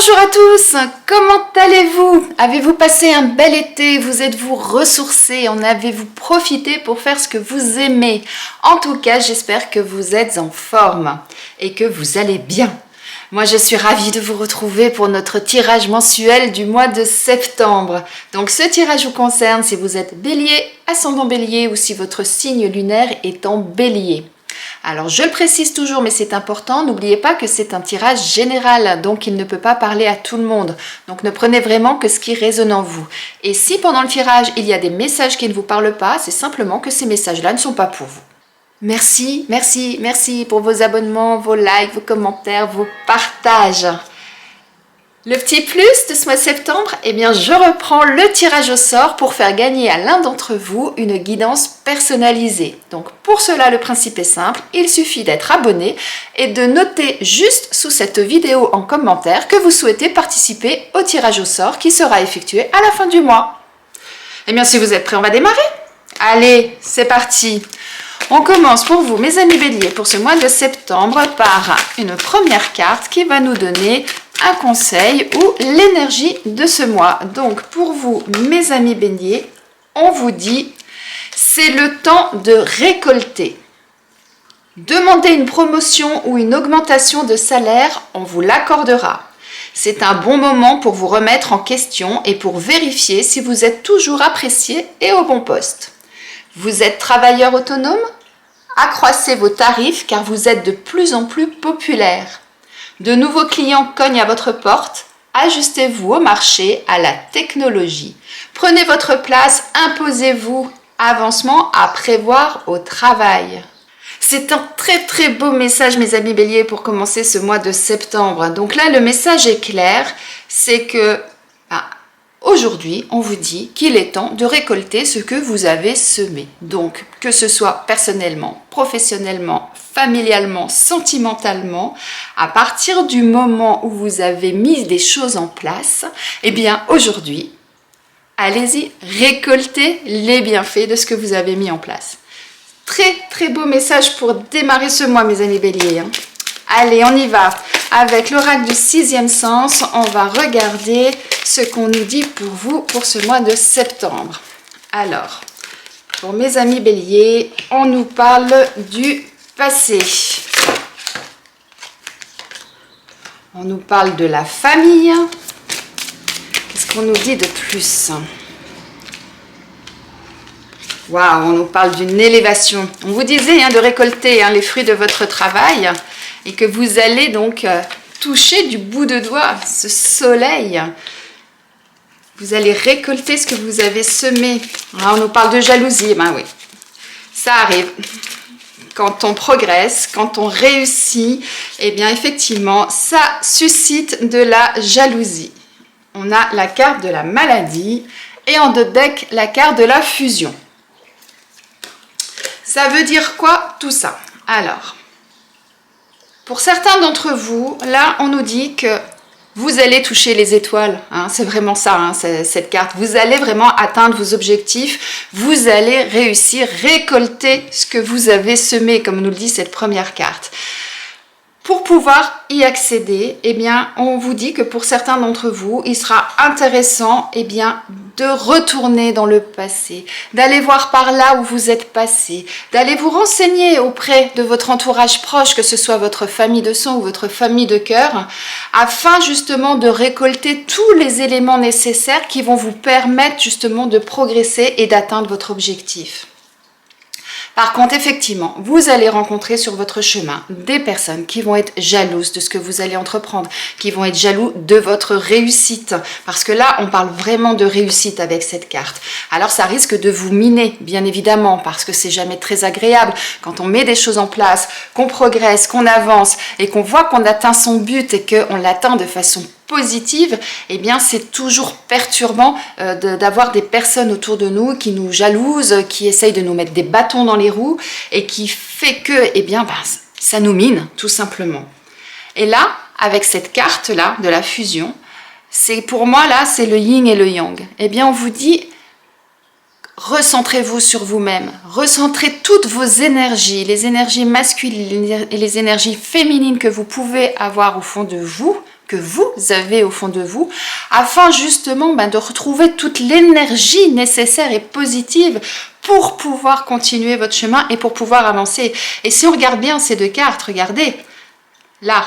Bonjour à tous, comment allez-vous? Avez-vous passé un bel été? Vous êtes-vous ressourcés? En avez-vous profité pour faire ce que vous aimez? En tout cas, j'espère que vous êtes en forme et que vous allez bien. Moi, je suis ravie de vous retrouver pour notre tirage mensuel du mois de septembre. Donc, ce tirage vous concerne si vous êtes bélier, ascendant bélier ou si votre signe lunaire est en bélier. Alors, je le précise toujours, mais c'est important, n'oubliez pas que c'est un tirage général, donc il ne peut pas parler à tout le monde. Donc, ne prenez vraiment que ce qui résonne en vous. Et si pendant le tirage, il y a des messages qui ne vous parlent pas, c'est simplement que ces messages-là ne sont pas pour vous. Merci, merci, merci pour vos abonnements, vos likes, vos commentaires, vos partages. Le petit plus de ce mois de septembre, eh bien, je reprends le tirage au sort pour faire gagner à l'un d'entre vous une guidance personnalisée. Donc, pour cela, le principe est simple. Il suffit d'être abonné et de noter juste sous cette vidéo en commentaire que vous souhaitez participer au tirage au sort qui sera effectué à la fin du mois. Eh bien, si vous êtes prêts, on va démarrer. Allez, c'est parti. On commence pour vous, mes amis béliers, pour ce mois de septembre par une première carte qui va nous donner un conseil ou l'énergie de ce mois. Donc pour vous, mes amis béliers, on vous dit c'est le temps de récolter. Demandez une promotion ou une augmentation de salaire, on vous l'accordera. C'est un bon moment pour vous remettre en question et pour vérifier si vous êtes toujours apprécié et au bon poste. Vous êtes travailleur autonome? Accroissez vos tarifs car vous êtes de plus en plus populaire. De nouveaux clients cognent à votre porte. Ajustez-vous au marché, à la technologie. Prenez votre place, imposez-vous. Avancement à prévoir au travail. C'est un très beau message, mes amis béliers, pour commencer ce mois de septembre. Donc là, le message est clair, c'est que aujourd'hui, on vous dit qu'il est temps de récolter ce que vous avez semé. Donc, que ce soit personnellement, professionnellement, familialement, sentimentalement, à partir du moment où vous avez mis des choses en place, eh bien, aujourd'hui, allez-y, récoltez les bienfaits de ce que vous avez mis en place. Très beau message pour démarrer ce mois, mes amis béliers. Allez, on y va. Avec l'oracle du sixième sens, on va regarder ce qu'on nous dit pour vous pour ce mois de septembre. Alors, pour mes amis béliers, on nous parle du passé. On nous parle de la famille. Qu'est-ce qu'on nous dit de plus? Waouh, on nous parle d'une élévation. On vous disait de récolter les fruits de votre travail et que vous allez donc toucher du bout de doigt ce soleil. Vous allez récolter ce que vous avez semé. Alors, on nous parle de jalousie. Ben oui, ça arrive. Quand on progresse, quand on réussit, eh bien effectivement, ça suscite de la jalousie. On a la carte de la maladie et en deux decks, la carte de la fusion. Ça veut dire quoi tout ça? Alors, pour certains d'entre vous, là, on nous dit que vous allez toucher les étoiles. C'est vraiment ça, cette carte. Vous allez vraiment atteindre vos objectifs. Vous allez réussir, récolter ce que vous avez semé, comme nous le dit cette première carte. Pour pouvoir y accéder, eh bien, on vous dit que pour certains d'entre vous, il sera intéressant, eh bien, de retourner dans le passé, d'aller voir par là où vous êtes passé, d'aller vous renseigner auprès de votre entourage proche, que ce soit votre famille de sang ou votre famille de cœur, afin justement de récolter tous les éléments nécessaires qui vont vous permettre justement de progresser et d'atteindre votre objectif. Par contre, effectivement, vous allez rencontrer sur votre chemin des personnes qui vont être jalouses de ce que vous allez entreprendre, qui vont être jaloux de votre réussite. Parce que là, on parle vraiment de réussite avec cette carte. Alors, ça risque de vous miner, bien évidemment, parce que c'est jamais très agréable quand on met des choses en place, qu'on progresse, qu'on avance et qu'on voit qu'on atteint son but et qu'on l'atteint de façon positive, eh bien c'est toujours perturbant d'avoir des personnes autour de nous qui nous jalousent, qui essayent de nous mettre des bâtons dans les roues et qui fait que, eh bien, ça nous mine tout simplement. Et là, avec cette carte-là de la fusion, c'est pour moi là, c'est le yin et le yang. Eh bien, on vous dit, recentrez-vous sur vous-même, recentrez toutes vos énergies, les énergies masculines et les énergies féminines que vous pouvez avoir au fond de vous, que vous avez au fond de vous, afin justement de retrouver toute l'énergie nécessaire et positive pour pouvoir continuer votre chemin et pour pouvoir avancer. Et si on regarde bien ces deux cartes, regardez, là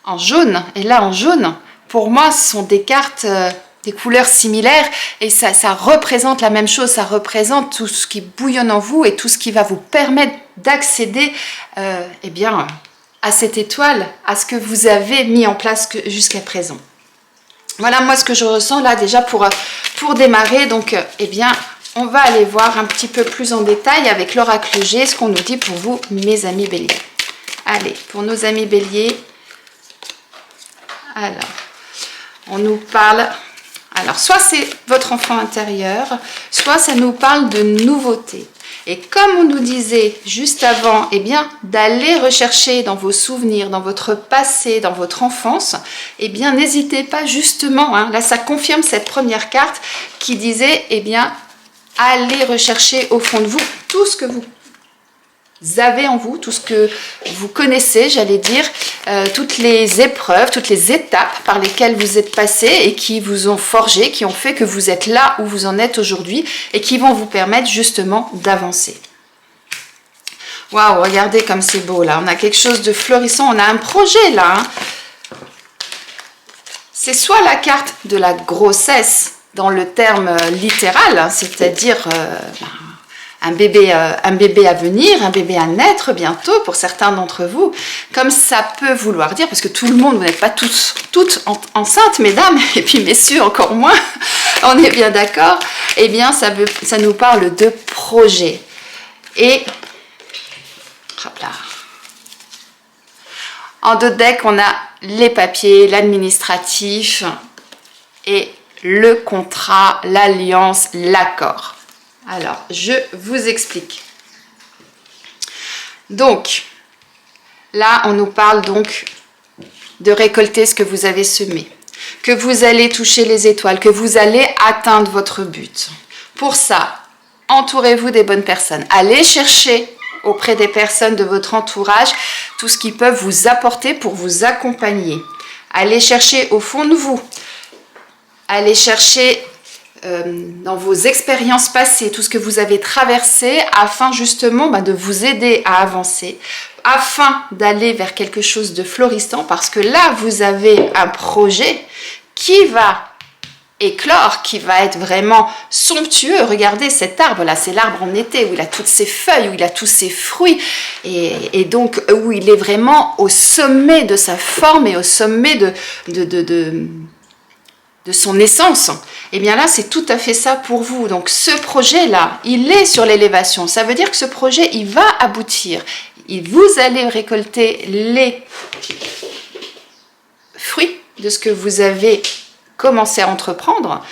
en jaune et là en jaune, pour moi ce sont des cartes, des couleurs similaires, et ça représente la même chose, ça représente tout ce qui bouillonne en vous et tout ce qui va vous permettre d'accéder eh bien, à cette étoile, à ce que vous avez mis en place jusqu'à présent. Voilà moi ce que je ressens là déjà pour démarrer. Donc eh bien on va aller voir un petit peu plus en détail avec l'oracle G ce qu'on nous dit pour vous, mes amis béliers. Allez, pour nos amis béliers, alors on nous parle, alors soit c'est votre enfant intérieur, soit ça nous parle de nouveautés. Et comme on nous disait juste avant, eh bien, d'aller rechercher dans vos souvenirs, dans votre passé, dans votre enfance, eh bien, n'hésitez pas justement, hein, là ça confirme cette première carte qui disait, eh bien, allez rechercher au fond de vous tout ce que vous avez en vous, tout ce que vous connaissez, j'allais dire, toutes les épreuves, toutes les étapes par lesquelles vous êtes passé et qui vous ont forgé, qui ont fait que vous êtes là où vous en êtes aujourd'hui et qui vont vous permettre justement d'avancer. Waouh, regardez comme c'est beau là, on a quelque chose de florissant, on a un projet là. Hein. C'est soit la carte de la grossesse dans le terme littéral, hein, c'est-à-dire un bébé à venir, un bébé à naître bientôt pour certains d'entre vous, comme ça peut vouloir dire, parce que tout le monde, vous n'êtes pas toutes enceintes, mesdames, et puis messieurs encore moins, on est bien d'accord, eh bien ça nous parle de projet. Et, hop là, en dos de deck, on a les papiers, l'administratif et le contrat, l'alliance, l'accord. Alors, je vous explique. Donc, là, on nous parle donc de récolter ce que vous avez semé, que vous allez toucher les étoiles, que vous allez atteindre votre but. Pour ça, entourez-vous des bonnes personnes. Allez chercher auprès des personnes de votre entourage tout ce qu'ils peuvent vous apporter pour vous accompagner. Allez chercher au fond de vous. Allez chercher dans vos expériences passées, tout ce que vous avez traversé afin justement de vous aider à avancer, afin d'aller vers quelque chose de florissant, parce que là vous avez un projet qui va éclore, qui va être vraiment somptueux. Regardez cet arbre là, c'est l'arbre en été où il a toutes ses feuilles, où il a tous ses fruits et donc où il est vraiment au sommet de sa forme et au sommet de son essence. Et bien là, c'est tout à fait ça pour vous. Donc ce projet-là, il est sur l'élévation. Ça veut dire que ce projet, il va aboutir. Et vous allez récolter les fruits de ce que vous avez commencé à entreprendre.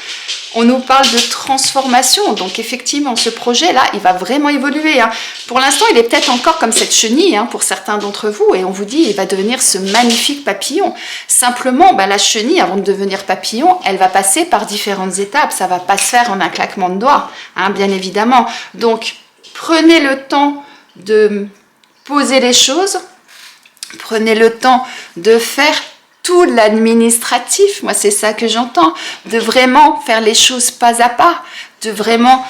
On nous parle de transformation. Donc effectivement, ce projet-là, il va vraiment évoluer. Hein. Pour l'instant, il est peut-être encore comme cette chenille pour certains d'entre vous. Et on vous dit, il va devenir ce magnifique papillon. Simplement, la chenille, avant de devenir papillon, elle va passer par différentes étapes. Ça ne va pas se faire en un claquement de doigts, bien évidemment. Donc, prenez le temps de poser les choses. Prenez le temps de faire tout l'administratif, moi c'est ça que j'entends, de vraiment faire les choses pas à pas, de vraiment,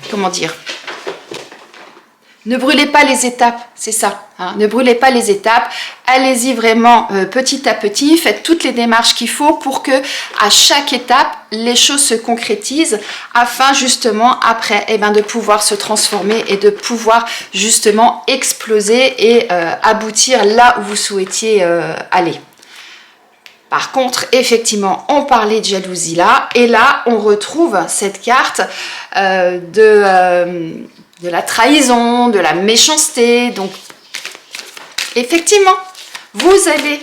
comment dire, ne brûlez pas les étapes, c'est ça, ne brûlez pas les étapes, allez-y vraiment petit à petit, faites toutes les démarches qu'il faut pour que à chaque étape, les choses se concrétisent afin justement après de pouvoir se transformer et de pouvoir justement exploser et aboutir là où vous souhaitiez aller. Par contre, effectivement, on parlait de jalousie là, et là, on retrouve cette carte de la trahison, de la méchanceté. Donc, effectivement, vous allez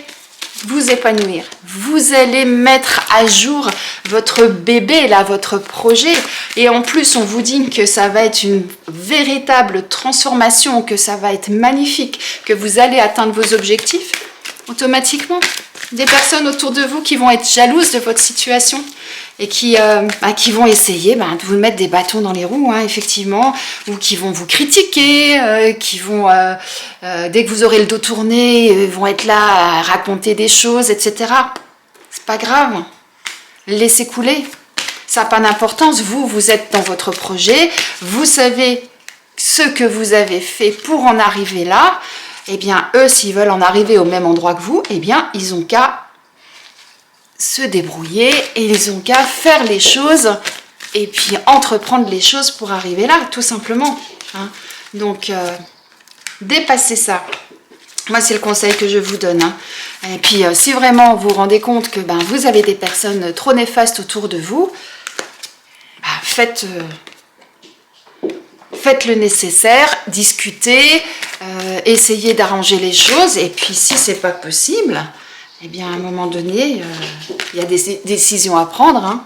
vous épanouir. Vous allez mettre à jour votre bébé, là, votre projet. Et en plus, on vous dit que ça va être une véritable transformation, que ça va être magnifique, que vous allez atteindre vos objectifs. Automatiquement, des personnes autour de vous qui vont être jalouses de votre situation. et qui vont essayer de vous mettre des bâtons dans les roues, hein, effectivement, ou qui vont vous critiquer, qui vont, dès que vous aurez le dos tourné, vont être là à raconter des choses, etc. C'est pas grave, laissez couler, ça n'a pas d'importance, vous êtes dans votre projet, vous savez ce que vous avez fait pour en arriver là, eh bien, eux, s'ils veulent en arriver au même endroit que vous, eh bien, ils ont qu'à se débrouiller et ils ont qu'à faire les choses et puis entreprendre les choses pour arriver là, tout simplement. Hein. Donc, dépassez ça. Moi, c'est le conseil que je vous donne. Hein. Et puis, si vraiment vous vous rendez compte que vous avez des personnes trop néfastes autour de vous, faites le nécessaire, discutez, essayez d'arranger les choses. Et puis, si c'est pas possible, eh bien, à un moment donné, il y a des décisions à prendre. Hein.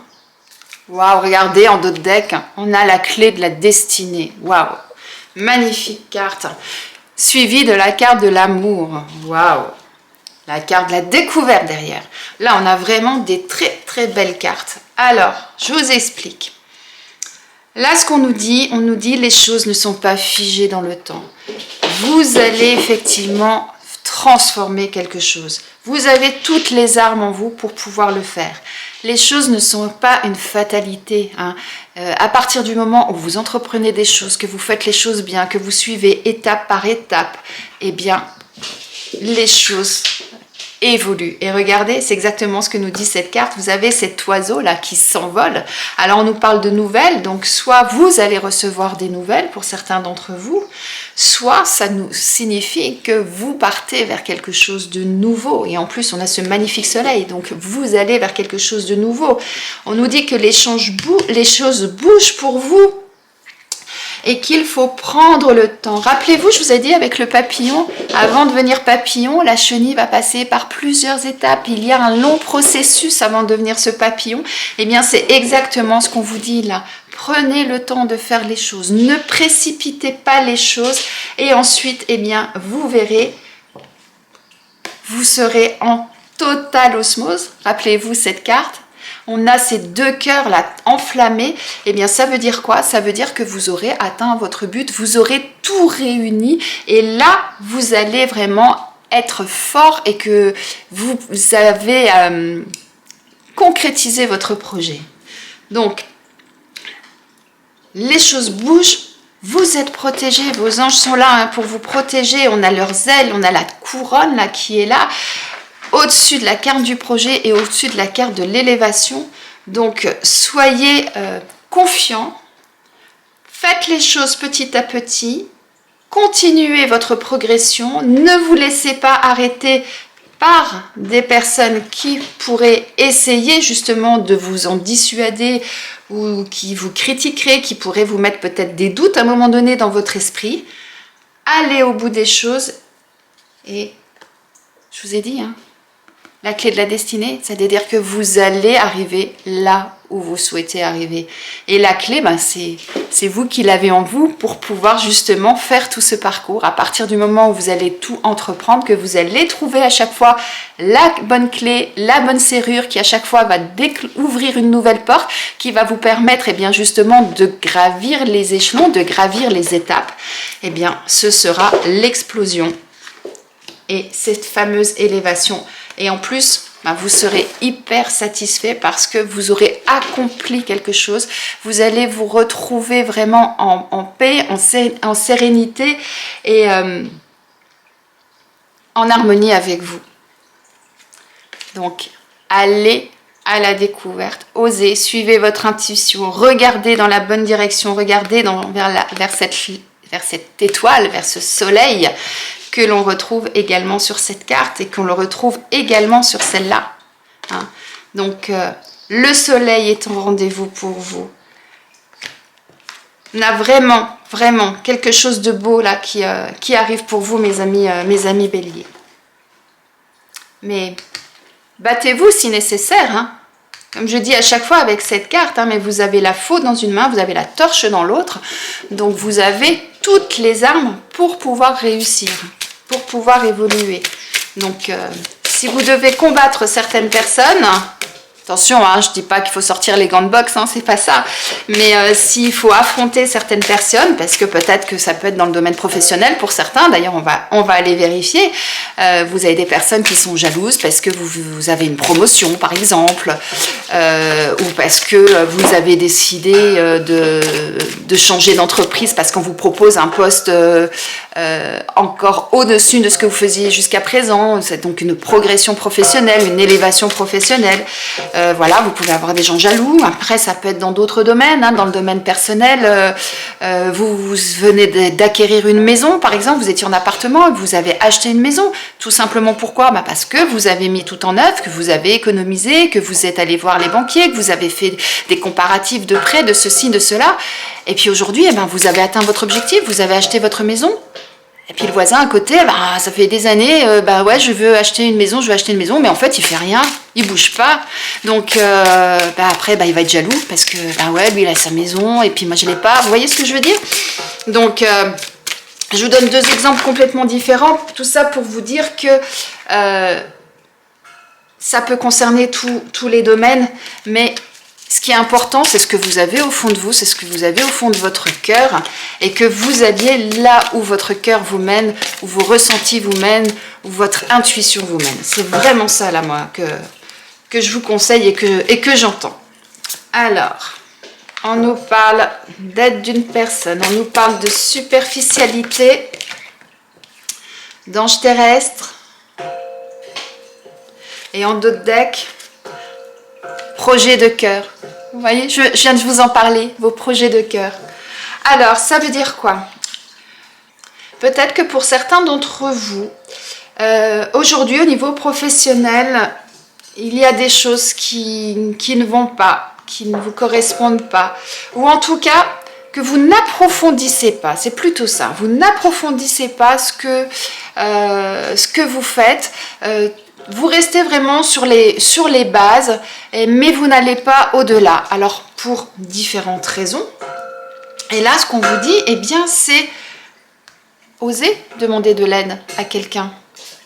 Waouh, regardez, en dos de deck, on a la clé de la destinée. Waouh, magnifique carte. Suivie de la carte de l'amour. Waouh, la carte de la découverte derrière. Là, on a vraiment des très, très belles cartes. Alors, je vous explique. Là, ce qu'on nous dit, on nous dit les choses ne sont pas figées dans le temps. Vous allez effectivement transformer quelque chose. Vous avez toutes les armes en vous pour pouvoir le faire. Les choses ne sont pas une fatalité. Hein. À partir du moment où vous entreprenez des choses, que vous faites les choses bien, que vous suivez étape par étape, eh bien, les choses évolue. Et regardez, c'est exactement ce que nous dit cette carte. Vous avez cet oiseau là qui s'envole. Alors on nous parle de nouvelles, donc soit vous allez recevoir des nouvelles pour certains d'entre vous, soit ça nous signifie que vous partez vers quelque chose de nouveau. Et en plus on a ce magnifique soleil, donc vous allez vers quelque chose de nouveau. On nous dit que les choses bougent pour vous et qu'il faut prendre le temps. Rappelez-vous, je vous ai dit avec le papillon, avant de devenir papillon, la chenille va passer par plusieurs étapes. Il y a un long processus avant de devenir ce papillon. Eh bien, c'est exactement ce qu'on vous dit là. Prenez le temps de faire les choses. Ne précipitez pas les choses. Et ensuite, eh bien, vous verrez, vous serez en totale osmose. Rappelez-vous cette carte. On a ces deux cœurs là enflammés, eh bien ça veut dire quoi? Ça veut dire que vous aurez atteint votre but, vous aurez tout réuni et là vous allez vraiment être fort et que vous avez concrétisé votre projet. Donc les choses bougent, vous êtes protégés, vos anges sont là pour vous protéger, on a leurs ailes, on a la couronne là qui est là. Au-dessus de la carte du projet et au-dessus de la carte de l'élévation. Donc, soyez confiants, faites les choses petit à petit, continuez votre progression, ne vous laissez pas arrêter par des personnes qui pourraient essayer justement de vous en dissuader ou qui vous critiqueraient, qui pourraient vous mettre peut-être des doutes à un moment donné dans votre esprit. Allez au bout des choses et je vous ai dit, hein, la clé de la destinée, c'est-à-dire que vous allez arriver là où vous souhaitez arriver. Et la clé, c'est vous qui l'avez en vous pour pouvoir justement faire tout ce parcours. À partir du moment où vous allez tout entreprendre, que vous allez trouver à chaque fois la bonne clé, la bonne serrure qui à chaque fois va ouvrir une nouvelle porte qui va vous permettre bien justement de gravir les échelons, de gravir les étapes. Eh bien, ce sera l'explosion. Et cette fameuse élévation. Et en plus, vous serez hyper satisfait parce que vous aurez accompli quelque chose. Vous allez vous retrouver vraiment en paix, en sérénité et en harmonie avec vous. Donc, allez à la découverte, osez, suivez votre intuition, regardez dans la bonne direction, regardez vers cette étoile, vers ce soleil que l'on retrouve également sur cette carte et qu'on le retrouve également sur celle-là. Hein. Donc, le soleil est en rendez-vous pour vous. On a vraiment, vraiment quelque chose de beau là qui arrive pour vous, mes amis béliers. Mais battez-vous si nécessaire. Hein. Comme je dis à chaque fois avec cette carte, hein, mais vous avez la faux dans une main, vous avez la torche dans l'autre. Donc, vous avez toutes les armes pour pouvoir réussir, pour pouvoir évoluer. Donc, si vous devez combattre certaines personnes, Attention, hein, je dis pas qu'il faut sortir les gants de boxe, hein, c'est pas ça. Mais s'il faut affronter certaines personnes, parce que peut-être que ça peut être dans le domaine professionnel pour certains, d'ailleurs on va aller vérifier. Vous avez des personnes qui sont jalouses parce que vous avez une promotion par exemple, ou parce que vous avez décidé de changer d'entreprise parce qu'on vous propose un poste encore au-dessus de ce que vous faisiez jusqu'à présent. C'est donc une progression professionnelle, une élévation professionnelle. Voilà, vous pouvez avoir des gens jaloux. Après, ça peut être dans d'autres domaines, hein, dans le domaine personnel. Vous venez d'acquérir une maison, par exemple, vous étiez en appartement, vous avez acheté une maison. Tout simplement pourquoi? Parce que vous avez mis tout en œuvre, que vous avez économisé, que vous êtes allé voir les banquiers, que vous avez fait des comparatifs de prêts, de ceci, de cela. Et puis aujourd'hui, vous avez atteint votre objectif, vous avez acheté votre maison. Et puis le voisin à côté, ça fait des années, ouais, je veux acheter une maison, mais en fait il fait rien, il bouge pas. Donc après, il va être jaloux parce que ouais, lui il a sa maison et puis moi je l'ai pas. Vous voyez ce que je veux dire? Donc je vous donne 2 exemples complètement différents. Tout ça pour vous dire que ça peut concerner tous les domaines, mais ce qui est important, c'est ce que vous avez au fond de vous, c'est ce que vous avez au fond de votre cœur, et que vous alliez là où votre cœur vous mène, où vos ressentis vous mènent, où votre intuition vous mène. C'est vraiment ça, là, moi, que je vous conseille et que j'entends. Alors, on nous parle d'aide d'une personne, on nous parle de superficialité, d'ange terrestre, et en d'autres decks, projet de cœur. Vous voyez, je viens de vous en parler, vos projets de cœur. Alors, ça veut dire quoi? Peut-être que pour certains d'entre vous, aujourd'hui, au niveau professionnel, il y a des choses qui ne vont pas, qui ne vous correspondent pas. Ou en tout cas, que vous n'approfondissez pas. C'est plutôt ça. Vous n'approfondissez pas ce que vous faites. Vous restez vraiment sur les bases, mais vous n'allez pas au-delà. Alors, pour différentes raisons. Et là, ce qu'on vous dit, eh bien, c'est oser demander de l'aide à quelqu'un.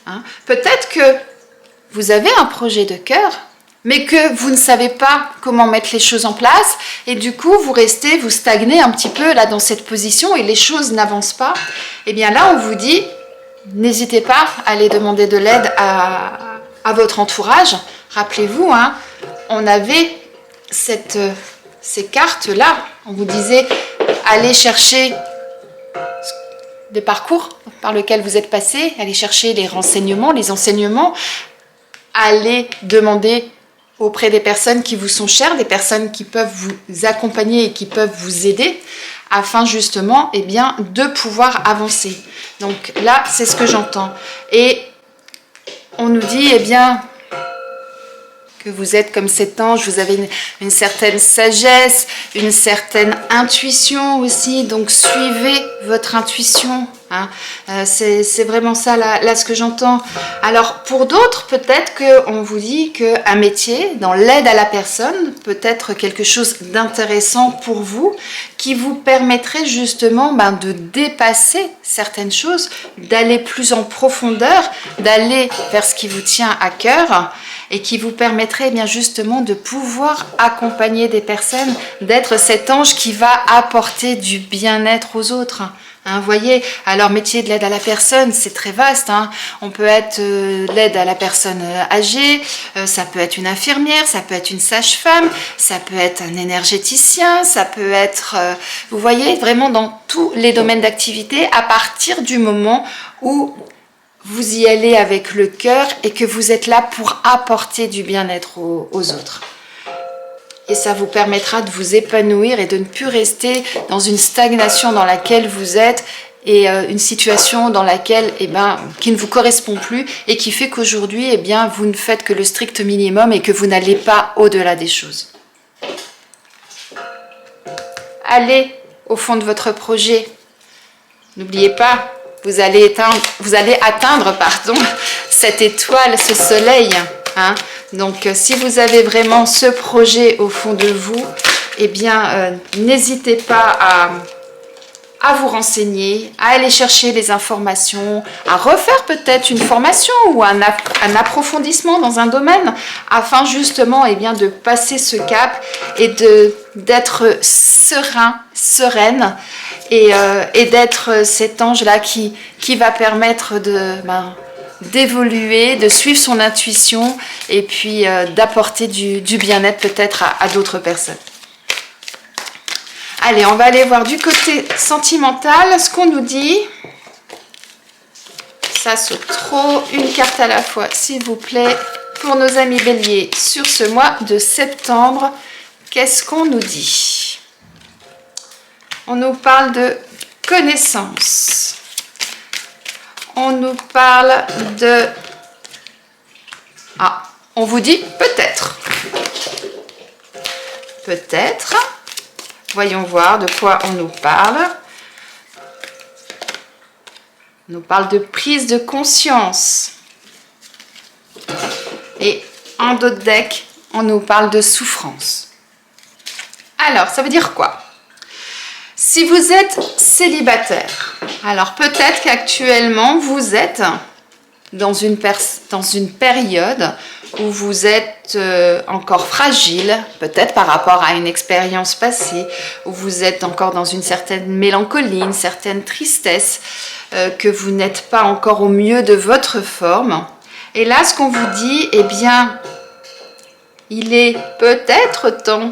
Hein? Peut-être que vous avez un projet de cœur, mais que vous ne savez pas comment mettre les choses en place. Et du coup, vous stagnez un petit peu là dans cette position et les choses n'avancent pas. Eh bien là, on vous dit, n'hésitez pas à aller demander de l'aide à votre entourage. Rappelez-vous, hein, on avait ces cartes-là. On vous disait, allez chercher des parcours par lesquels vous êtes passé, allez chercher les renseignements, les enseignements, allez demander auprès des personnes qui vous sont chères, des personnes qui peuvent vous accompagner et qui peuvent vous aider, afin justement, eh bien, de pouvoir avancer. Donc là, c'est ce que j'entends. Et on nous dit, eh bien, que vous êtes comme cet ange, vous avez une certaine sagesse, une certaine intuition aussi, donc suivez votre intuition. Hein. C'est vraiment ça là ce que j'entends. Alors pour d'autres, peut-être qu'on vous dit qu'un métier dans l'aide à la personne peut être quelque chose d'intéressant pour vous, qui vous permettrait justement de dépasser certaines choses, d'aller plus en profondeur, d'aller vers ce qui vous tient à cœur, et qui vous permettrait bien justement de pouvoir accompagner des personnes, d'être cet ange qui va apporter du bien-être aux autres. Hein, vous voyez, alors métier de l'aide à la personne, c'est très vaste. Hein. On peut être l'aide à la personne âgée, ça peut être une infirmière, ça peut être une sage-femme, ça peut être un énergéticien, ça peut être, vous voyez, vraiment dans tous les domaines d'activité, à partir du moment où vous y allez avec le cœur et que vous êtes là pour apporter du bien-être aux autres. Et ça vous permettra de vous épanouir et de ne plus rester dans une stagnation dans laquelle vous êtes et une situation dans laquelle, qui ne vous correspond plus et qui fait qu'aujourd'hui, vous ne faites que le strict minimum et que vous n'allez pas au-delà des choses. Allez au fond de votre projet. N'oubliez pas, vous allez atteindre cette étoile, ce soleil. Hein. Donc, si vous avez vraiment ce projet au fond de vous, n'hésitez pas à vous renseigner, à aller chercher des informations, à refaire peut-être une formation ou un approfondissement dans un domaine afin justement de passer ce cap et d'être serein, sereine et d'être cet ange-là qui va permettre d'évoluer, de suivre son intuition et puis d'apporter du bien-être peut-être à d'autres personnes. Allez, on va aller voir du côté sentimental ce qu'on nous dit. Ça saute trop, une carte à la fois, s'il vous plaît. Pour nos amis béliers, sur ce mois de septembre, qu'est-ce qu'on nous dit? On nous parle de connaissance. On nous parle de... Ah, on vous dit peut-être. Peut-être. Voyons voir de quoi on nous parle. On nous parle de prise de conscience. Et en d'autres decks, on nous parle de souffrance. Alors, ça veut dire quoi? Si vous êtes célibataire, alors peut-être qu'actuellement, vous êtes dans une période où vous êtes encore fragile, peut-être par rapport à une expérience passée, où vous êtes encore dans une certaine mélancolie, une certaine tristesse, que vous n'êtes pas encore au mieux de votre forme. Et là, ce qu'on vous dit, il est peut-être temps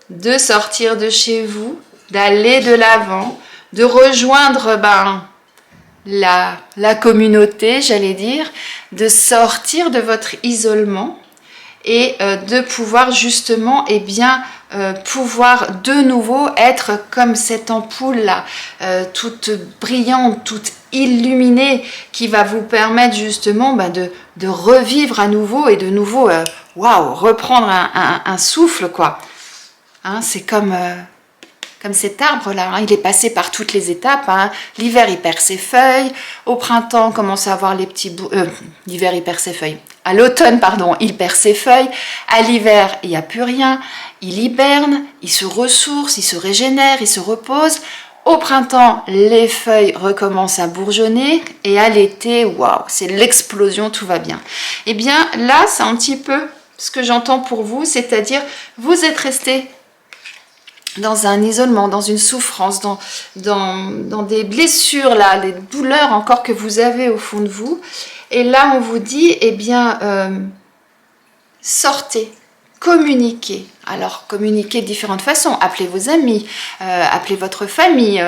de sortir de chez vous, d'aller de l'avant, de rejoindre la communauté, j'allais dire, de sortir de votre isolement et de pouvoir justement pouvoir de nouveau être comme cette ampoule là, toute brillante, toute illuminée, qui va vous permettre justement de revivre à nouveau et de nouveau reprendre un souffle quoi. Hein, c'est comme cet arbre-là, il est passé par toutes les étapes. L'hiver, il perd ses feuilles. Au printemps, on commence à avoir les petits bouts... l'hiver, il perd ses feuilles. À l'automne, il perd ses feuilles. À l'hiver, il n'y a plus rien. Il hiberne, il se ressource, il se régénère, il se repose. Au printemps, les feuilles recommencent à bourgeonner. Et à l'été, waouh, c'est l'explosion, tout va bien. Eh bien, là, c'est un petit peu ce que j'entends pour vous. C'est-à-dire, vous êtes resté dans un isolement, dans une souffrance, dans des blessures, là, des douleurs encore que vous avez au fond de vous. Et là, on vous dit, sortez, communiquez. Alors, communiquez de différentes façons. Appelez vos amis, appelez votre famille,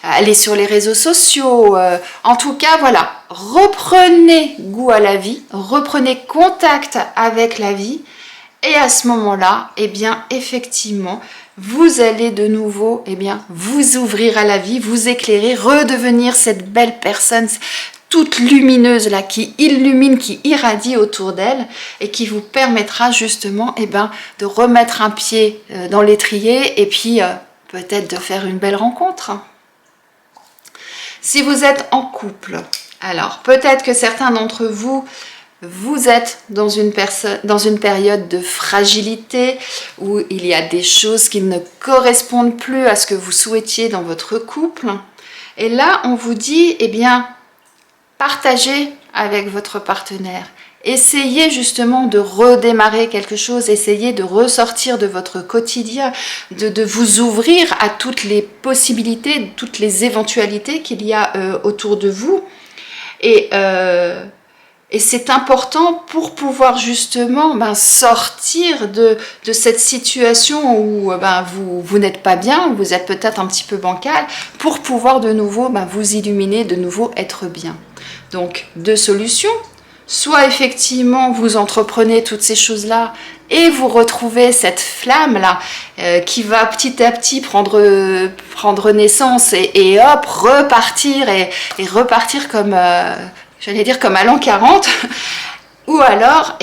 allez sur les réseaux sociaux. En tout cas, voilà, reprenez goût à la vie, reprenez contact avec la vie. Et à ce moment-là, effectivement, vous allez de nouveau vous ouvrir à la vie, vous éclairer, redevenir cette belle personne toute lumineuse là, qui illumine, qui irradie autour d'elle et qui vous permettra justement de remettre un pied dans l'étrier et puis peut-être de faire une belle rencontre. Si vous êtes en couple, alors peut-être que certains d'entre vous êtes dans une période de fragilité où il y a des choses qui ne correspondent plus à ce que vous souhaitiez dans votre couple. Et là, on vous dit, partagez avec votre partenaire. Essayez justement de redémarrer quelque chose, essayez de ressortir de votre quotidien, de vous ouvrir à toutes les possibilités, toutes les éventualités qu'il y a autour de vous. Et c'est important pour pouvoir justement sortir de cette situation où vous n'êtes pas bien, où vous êtes peut-être un petit peu bancal, pour pouvoir de nouveau vous illuminer, de nouveau être bien. Donc, deux solutions. Soit effectivement vous entreprenez toutes ces choses-là et vous retrouvez cette flamme-là qui va petit à petit prendre naissance et hop, repartir et repartir comme... j'allais dire comme à l'an 40, ou alors,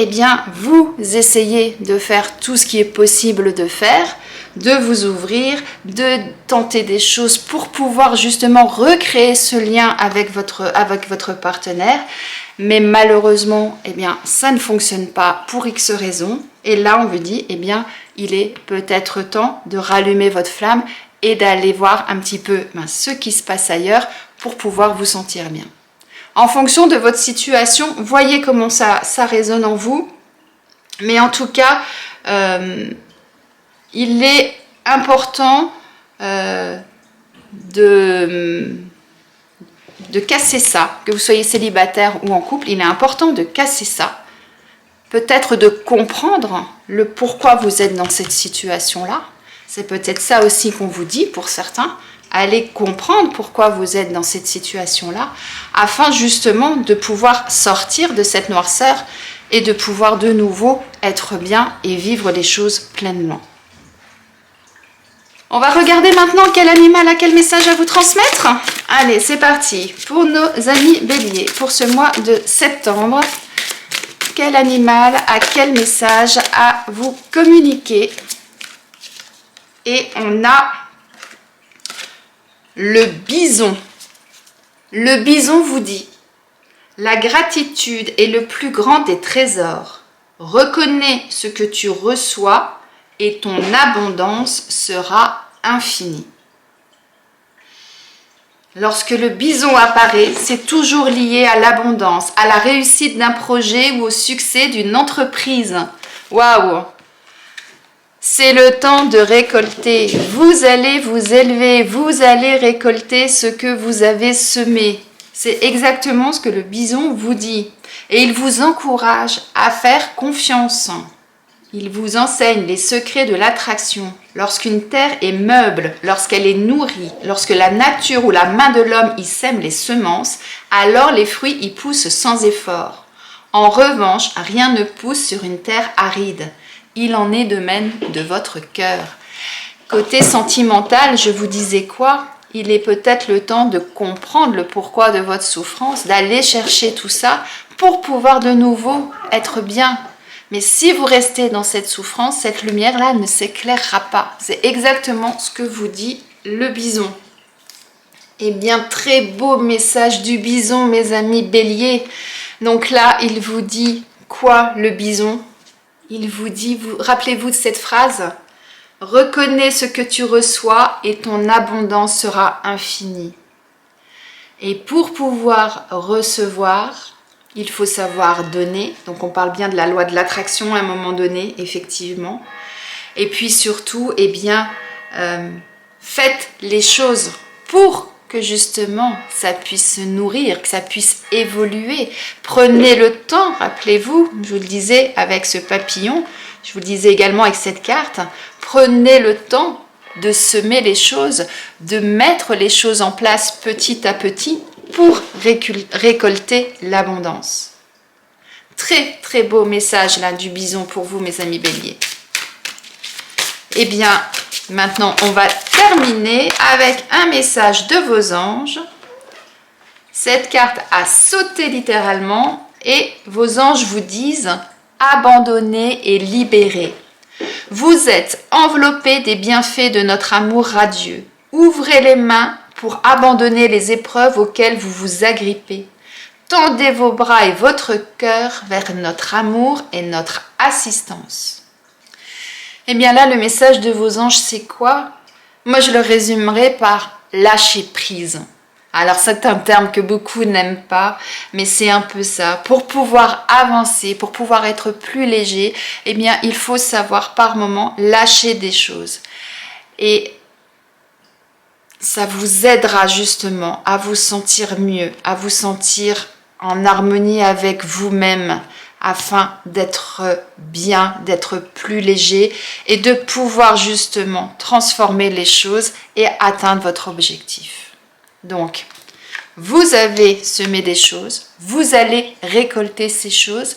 vous essayez de faire tout ce qui est possible de faire, de vous ouvrir, de tenter des choses pour pouvoir justement recréer ce lien avec votre partenaire. Mais malheureusement, ça ne fonctionne pas pour X raisons. Et là, on vous dit, il est peut-être temps de rallumer votre flamme et d'aller voir un petit peu ce qui se passe ailleurs pour pouvoir vous sentir bien. En fonction de votre situation, voyez comment ça résonne en vous. Mais en tout cas, il est important de casser ça. Que vous soyez célibataire ou en couple, il est important de casser ça. Peut-être de comprendre le pourquoi vous êtes dans cette situation-là. C'est peut-être ça aussi qu'on vous dit pour certains. Allez comprendre pourquoi vous êtes dans cette situation-là, afin justement de pouvoir sortir de cette noirceur et de pouvoir de nouveau être bien et vivre les choses pleinement. On va regarder maintenant quel animal a quel message à vous transmettre. Allez, c'est parti. Pour nos amis béliers, pour ce mois de septembre, quel animal a quel message à vous communiquer? Et on a le bison. Le bison vous dit: la gratitude est le plus grand des trésors. Reconnais ce que tu reçois et ton abondance sera infinie. Lorsque le bison apparaît, c'est toujours lié à l'abondance, à la réussite d'un projet ou au succès d'une entreprise. Waouh! C'est le temps de récolter. Vous allez vous élever, vous allez récolter ce que vous avez semé. C'est exactement ce que le bison vous dit. Et il vous encourage à faire confiance. Il vous enseigne les secrets de l'attraction. Lorsqu'une terre est meuble, lorsqu'elle est nourrie, lorsque la nature ou la main de l'homme y sème les semences, alors les fruits y poussent sans effort. En revanche, rien ne pousse sur une terre aride. Il en est de même de votre cœur. Côté sentimental, je vous disais quoi? Il est peut-être le temps de comprendre le pourquoi de votre souffrance, d'aller chercher tout ça pour pouvoir de nouveau être bien. Mais si vous restez dans cette souffrance, cette lumière-là ne s'éclairera pas. C'est exactement ce que vous dit le bison. Eh bien, très beau message du bison, mes amis béliers. Donc là, il vous dit quoi, le bison? Il vous dit, rappelez-vous de cette phrase: reconnais ce que tu reçois et ton abondance sera infinie. Et pour pouvoir recevoir, il faut savoir donner. Donc on parle bien de la loi de l'attraction à un moment donné, effectivement. Et puis surtout, eh bien, faites les choses pour que justement ça puisse se nourrir, que ça puisse évoluer. Prenez le temps, rappelez-vous, je vous le disais avec ce papillon, je vous le disais également avec cette carte, prenez le temps de semer les choses, de mettre les choses en place petit à petit pour récolter l'abondance. Très très beau message là du bison pour vous, mes amis béliers. Eh bien, maintenant on va terminer avec un message de vos anges. Cette carte a sauté littéralement et vos anges vous disent: abandonnez et libérez. Vous êtes enveloppés des bienfaits de notre amour radieux. Ouvrez les mains pour abandonner les épreuves auxquelles vous vous agrippez. Tendez vos bras et votre cœur vers notre amour et notre assistance. Eh bien là, le message de vos anges, c'est quoi? Moi, je le résumerai par lâcher prise. Alors, c'est un terme que beaucoup n'aiment pas, mais c'est un peu ça. Pour pouvoir avancer, pour pouvoir être plus léger, eh bien, il faut savoir par moment lâcher des choses. Et ça vous aidera justement à vous sentir mieux, à vous sentir en harmonie avec vous-même, afin d'être bien, d'être plus léger et de pouvoir justement transformer les choses et atteindre votre objectif. Donc, vous avez semé des choses, vous allez récolter ces choses,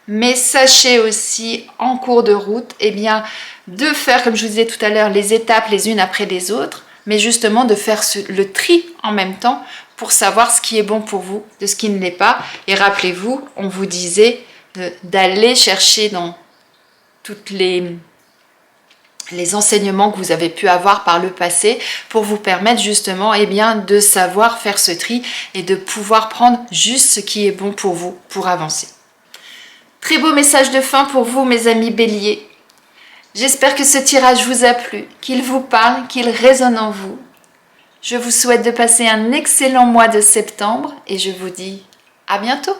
mais sachez aussi en cours de route, eh bien, de faire, comme je vous disais tout à l'heure, les étapes les unes après les autres, mais justement de faire le tri en même temps pour savoir ce qui est bon pour vous, de ce qui ne l'est pas. Et rappelez-vous, on vous disait d'aller chercher dans toutes les enseignements que vous avez pu avoir par le passé pour vous permettre justement eh bien, de savoir faire ce tri et de pouvoir prendre juste ce qui est bon pour vous pour avancer. Très beau message de fin pour vous, mes amis béliers. J'espère que ce tirage vous a plu, qu'il vous parle, qu'il résonne en vous. Je vous souhaite de passer un excellent mois de septembre et je vous dis à bientôt.